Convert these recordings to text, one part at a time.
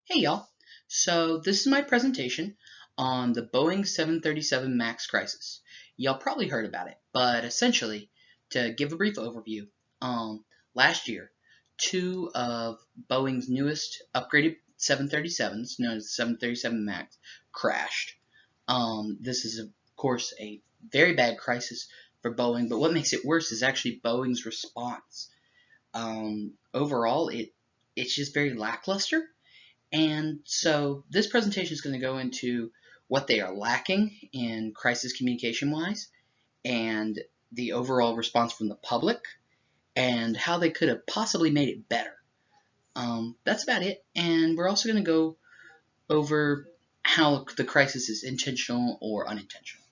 Hey y'all. So this is my presentation on the Boeing 737 MAX crisis. Y'all probably heard about it, but essentially, to give a brief overview, last year, two of Boeing's newest upgraded 737s, known as the 737 MAX, crashed. This is, of course, a very bad crisis for Boeing, but what makes it worse is actually Boeing's response. Overall, it's just very lackluster, and so this presentation is going to go into what they are lacking in crisis communication wise, and the overall response from the public, and how they could have possibly made it better. That's about it. And we're also going to go over how the crisis is intentional or unintentional.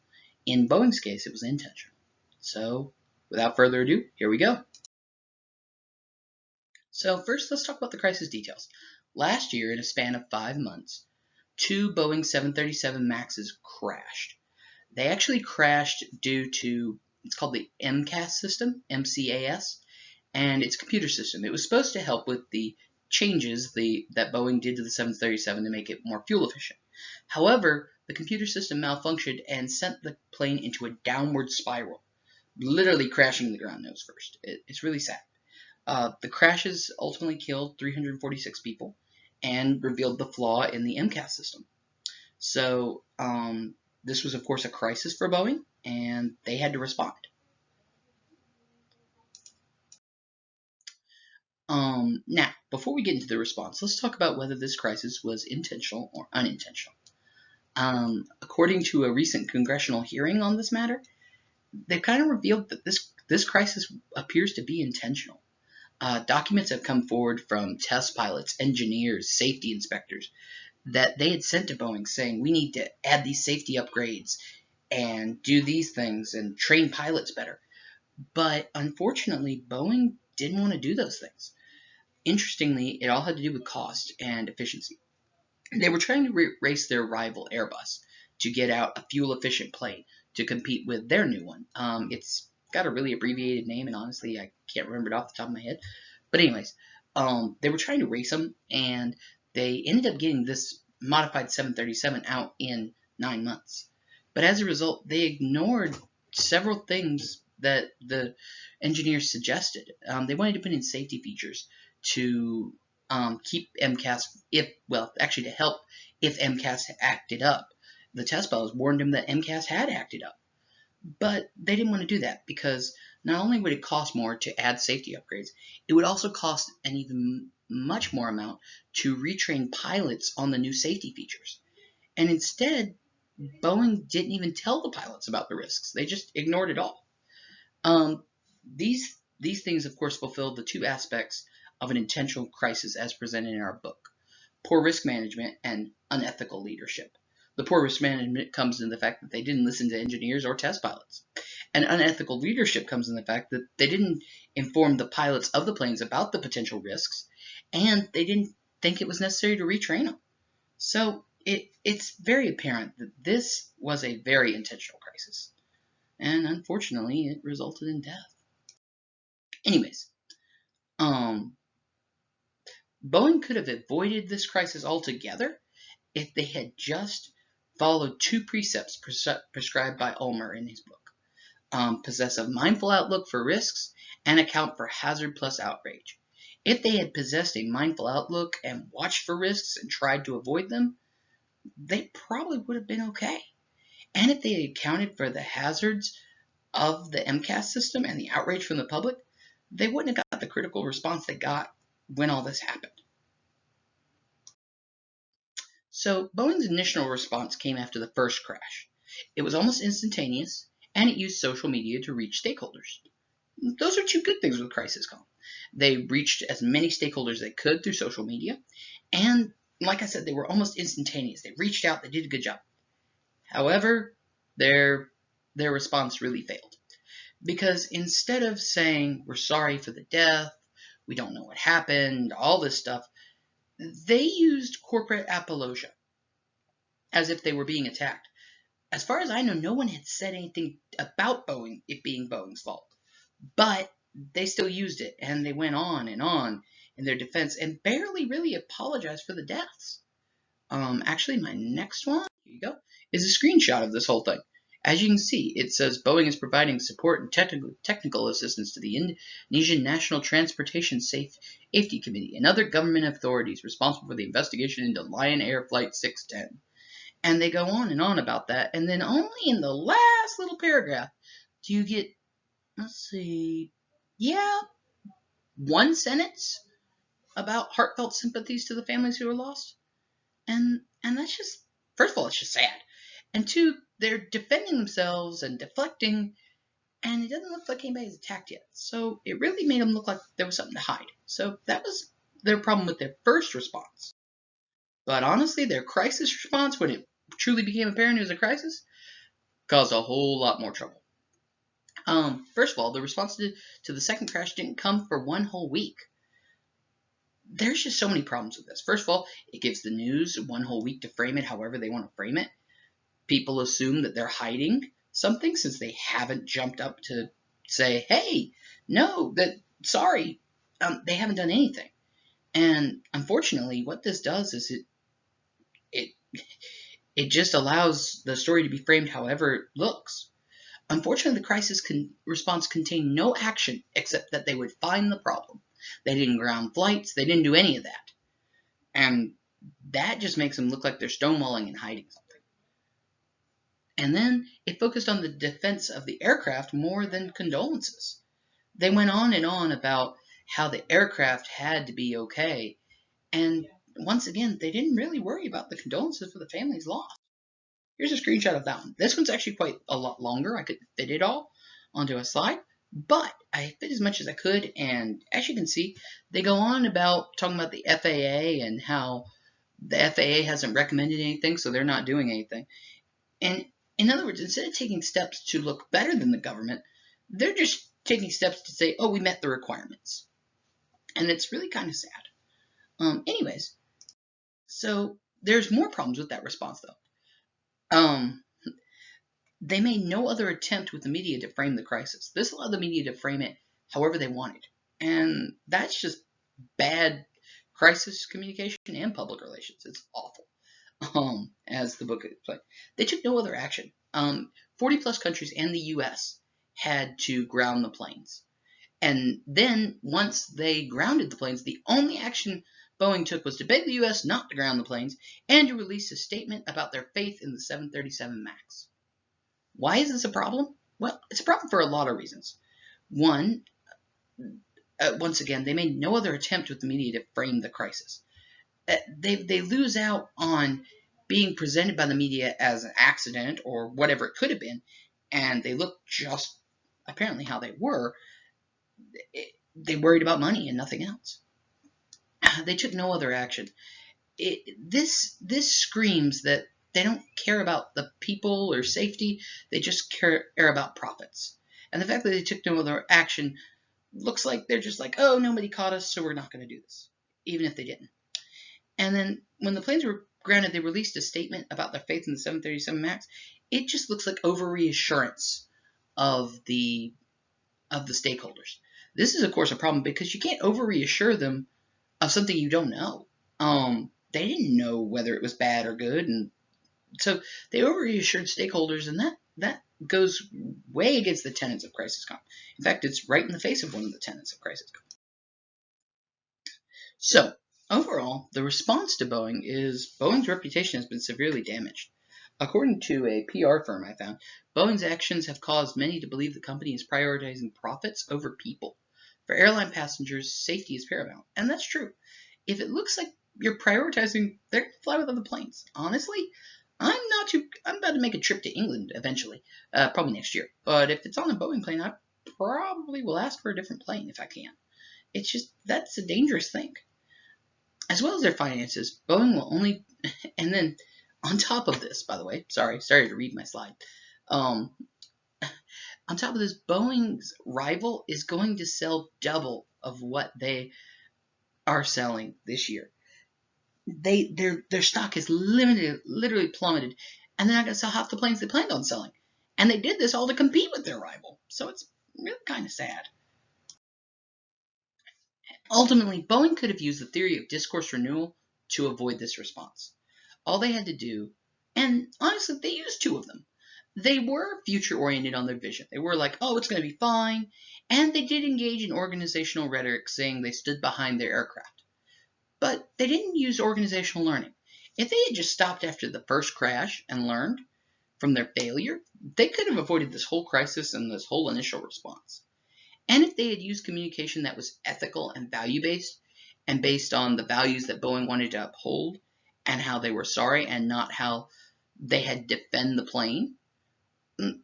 In Boeing's case, it was intentional. So without further ado, here we go. So first, let's talk about the crisis details. Last year, in a span of 5 months, two Boeing 737 Maxes crashed. They actually crashed due to, it's called the MCAS system, MCAS, and it's a computer system. It was supposed to help with the changes that Boeing did to the 737 to make it more fuel efficient. However, the computer system malfunctioned and sent the plane into a downward spiral, literally crashing the ground nose first. It's really sad. The crashes ultimately killed 346 people and revealed the flaw in the MCAS system. So this was, of course, a crisis for Boeing, and they had to respond. Now, before we get into the response, let's talk about whether this crisis was intentional or unintentional. According to a recent congressional hearing on this matter, they've kind of revealed that this crisis appears to be intentional. Documents have come forward from test pilots, engineers, safety inspectors that they had sent to Boeing saying, we need to add these safety upgrades and do these things and train pilots better. But unfortunately, Boeing didn't want to do those things. Interestingly, it all had to do with cost and efficiency. They were trying to race their rival Airbus to get out a fuel-efficient plane to compete with their new one. It's got a really abbreviated name, and honestly, I can't remember it off the top of my head. But anyways, they were trying to race them, and they ended up getting this modified 737 out in 9 months. But as a result, they ignored several things that the engineers suggested. They wanted to put in safety features to keep MCAS, to help if MCAS acted up. The test pilots warned them that MCAS had acted up. But they didn't want to do that because not only would it cost more to add safety upgrades, it would also cost an even much more amount to retrain pilots on the new safety features. And instead, Boeing didn't even tell the pilots about the risks. They just ignored it all. Um, these things, of course, fulfill the two aspects of an intentional crisis as presented in our book: poor risk management and unethical leadership. The poor risk management comes in the fact that they didn't listen to engineers or test pilots. And unethical leadership comes in the fact that they didn't inform the pilots of the planes about the potential risks, and they didn't think it was necessary to retrain them. So it's very apparent that this was a very intentional crisis. And unfortunately, it resulted in death. Anyways, um, Boeing could have avoided this crisis altogether if they had just followed two precepts prescribed by Ulmer in his book: possess a mindful outlook for risks and account for hazard plus outrage. If they had possessed a mindful outlook and watched for risks and tried to avoid them, they probably would have been okay. And if they had accounted for the hazards of the MCAS system and the outrage from the public, they wouldn't have got the critical response they got when all this happened. So Boeing's initial response came after the first crash. It was almost instantaneous, and it used social media to reach stakeholders. Those are two good things with Crisis Calm. They reached as many stakeholders as they could through social media, and like I said, they were almost instantaneous. They reached out, they did a good job. However, their response really failed. Because instead of saying, we're sorry for the death, we don't know what happened, all this stuff, they used corporate apologia as if they were being attacked. As far as I know, no one had said anything about it being Boeing's fault. But they still used it, and they went on, and in their defense and barely really apologized for the deaths. Actually, my next one, here you go, is a screenshot of this whole thing. As you can see, it says Boeing is providing support and technical assistance to the Indonesian National Transportation Safety Committee and other government authorities responsible for the investigation into Lion Air Flight 610. And they go on and on about that, and then only in the last little paragraph do you get, let's see, yeah, one sentence about heartfelt sympathies to the families who were lost. And that's just, first of all, it's just sad. And two, they're defending themselves and deflecting, and it doesn't look like anybody's attacked yet. So it really made them look like there was something to hide. So that was their problem with their first response. But honestly, their crisis response, when it truly became apparent it was a crisis, caused a whole lot more trouble. First of all, the response to the second crash didn't come for one whole week. There's just so many problems with this. First of all, it gives the news one whole week to frame it however they want to frame it. People assume that they're hiding something since they haven't jumped up to say, hey, no, sorry, they haven't done anything. And unfortunately, what this does is it just allows the story to be framed however it looks. Unfortunately, the crisis response contained no action except that they would find the problem. They didn't ground flights. They didn't do any of that. And that just makes them look like they're stonewalling and hiding something. And then it focused on the defense of the aircraft more than condolences. They went on and on about how the aircraft had to be okay. And once again, they didn't really worry about the condolences for the families lost. Here's a screenshot of that one. This one's actually quite a lot longer. I couldn't fit it all onto a slide, but I fit as much as I could, and as you can see, they go on about talking about the FAA and how the FAA hasn't recommended anything, so they're not doing anything. And in other words, instead of taking steps to look better than the government, they're just taking steps to say, oh, we met the requirements. And it's really kind of sad. Anyways, so there's more problems with that response, though. They made no other attempt with the media to frame the crisis. This allowed the media to frame it however they wanted. And that's just bad crisis communication and public relations. It's awful. As the book explained. They took no other action. 40 plus countries and the US had to ground the planes. And then once they grounded the planes, the only action Boeing took was to beg the US not to ground the planes and to release a statement about their faith in the 737 MAX. Why is this a problem? Well, it's a problem for a lot of reasons. One, once again, they made no other attempt with the media to frame the crisis. They lose out on being presented by the media as an accident or whatever it could have been, and they look just apparently how they were. They worried about money and nothing else. They took no other action. This screams that they don't care about the people or safety. They just care about profits. And the fact that they took no other action looks like they're just like, oh, nobody caught us, so we're not going to do this, even if they didn't. And then when the planes were grounded, they released a statement about their faith in the 737 MAX. It just looks like over-reassurance of the stakeholders. This is, of course, a problem because you can't over-reassure them of something you don't know. They didn't know whether it was bad or good, and so they over-reassured stakeholders, and that goes way against the tenets of crisis comm. In fact, it's right in the face of one of the tenets of crisis comm. So, overall, the response to Boeing is Boeing's reputation has been severely damaged. According to a PR firm I found, Boeing's actions have caused many to believe the company is prioritizing profits over people. For airline passengers, safety is paramount, and that's true. If it looks like you're prioritizing, they're going to fly with other planes. Honestly, I'm about to make a trip to England eventually, probably next year. But if it's on a Boeing plane, I probably will ask for a different plane if I can. It's just, that's a dangerous thing. As well as their finances, Boeing will only, and then on top of this, by the way, sorry to read my slide. On top of this, Boeing's rival is going to sell double of what they are selling this year. Their stock has literally plummeted, and they're not going to sell half the planes they planned on selling. And they did this all to compete with their rival. So it's really kind of sad. Ultimately, Boeing could have used the theory of discourse renewal to avoid this response. All they had to do, and honestly, they used two of them. They were future oriented on their vision. They were like, oh, it's going to be fine. And they did engage in organizational rhetoric saying they stood behind their aircraft. But they didn't use organizational learning. If they had just stopped after the first crash and learned from their failure, they could have avoided this whole crisis and this whole initial response. And if they had used communication that was ethical and value-based and based on the values that Boeing wanted to uphold and how they were sorry and not how they had defend the plane,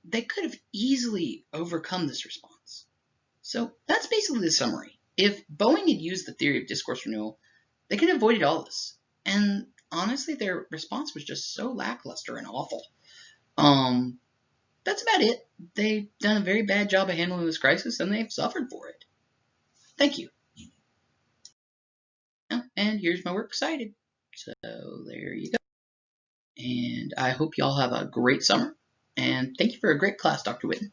they could have easily overcome this response. So that's basically the summary. If Boeing had used the theory of discourse renewal, they could have avoided all this. And honestly, their response was just so lackluster and awful. That's about it. They've done a very bad job of handling this crisis, and they've suffered for it. Thank you. And here's my works cited. So there you go. And I hope y'all have a great summer. And thank you for a great class, Dr. Witten.